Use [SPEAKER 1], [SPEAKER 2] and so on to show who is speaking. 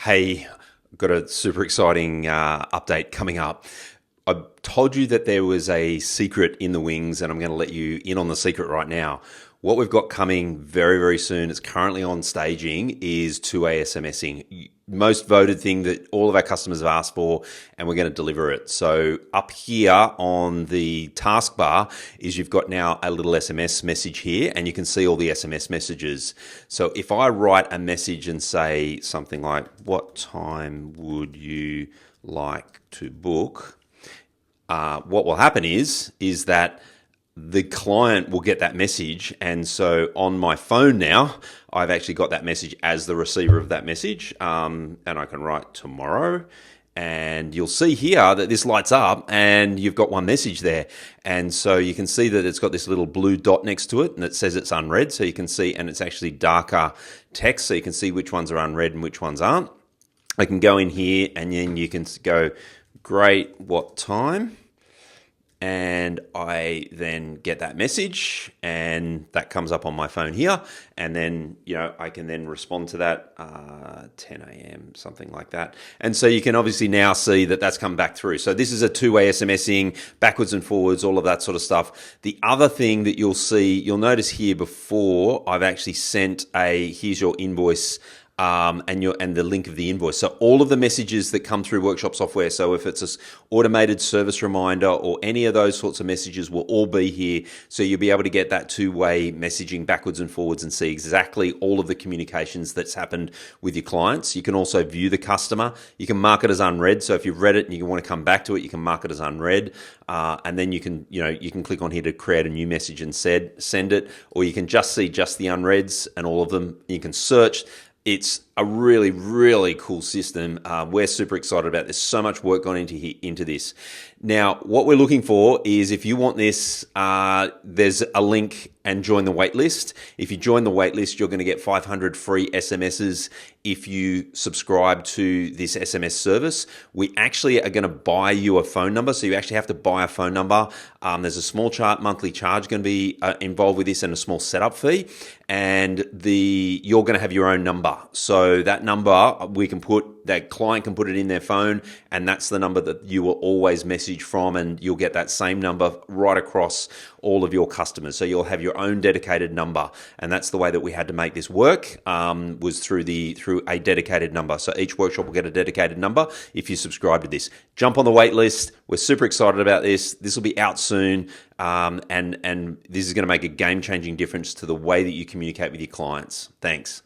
[SPEAKER 1] Hey, got a super exciting update coming up. I told you that there was a secret in the wings, and I'm going to let you in on the secret right now. What we've got coming very, very soon, it's currently on staging, is two-way SMSing. Most voted thing that all of our customers have asked for, and we're going to deliver it. So up here on the taskbar is you've got now a little SMS message here, and you can see all the SMS messages. So if I write a message and say something like, "What time would you like to book?" What will happen is that the client will get that message, and so on my phone now, I've actually got that message as the receiver of that message, and I can write tomorrow, and you'll see here that this lights up, and you've got one message there, and so you can see that it's got this little blue dot next to it, and it says it's unread, so you can see, and it's actually darker text, so you can see which ones are unread and which ones aren't. I can go in here, and then you can go, "Great, what time?" And I then get that message, and that comes up on my phone here, and then I can then respond to that 10 a.m. something like that, and so you can obviously now see that that's come back through. So this is a two-way SMSing, backwards and forwards, all of that sort of stuff. The other thing that you'll notice here before I've actually sent here's your invoice. And the link of the invoice. So all of the messages that come through Workshop software, so if it's an automated service reminder or any of those sorts of messages, will all be here. So you'll be able to get that two-way messaging backwards and forwards and see exactly all of the communications that's happened with your clients. You can also view the customer. You can mark it as unread. So if you've read it and you want to come back to it, you can mark it as unread. And then you can click on here to create a new message and send it, or you can just see just the unreads and all of them. You can search. It's a really, really cool system. We're super excited about this. So much work gone into this. Now, what we're looking for is, if you want this, there's a link, and join the waitlist. If you join the waitlist, you're going to get 500 free SMSs if you subscribe to this SMS service. We actually are going to buy you a phone number, so you actually have to buy a phone number. There's a small monthly charge going to be involved with this, and a small setup fee, and you're going to have your own number. So that number that client can put it in their phone, and that's the number that you will always message from, and you'll get that same number right across all of your customers. So you'll have your own dedicated number, and that's the way that we had to make this work, was through a dedicated number. So each workshop will get a dedicated number if you subscribe to this. Jump on the wait list. We're super excited about this. This will be out soon, and this is going to make a game-changing difference to the way that you communicate with your clients. Thanks.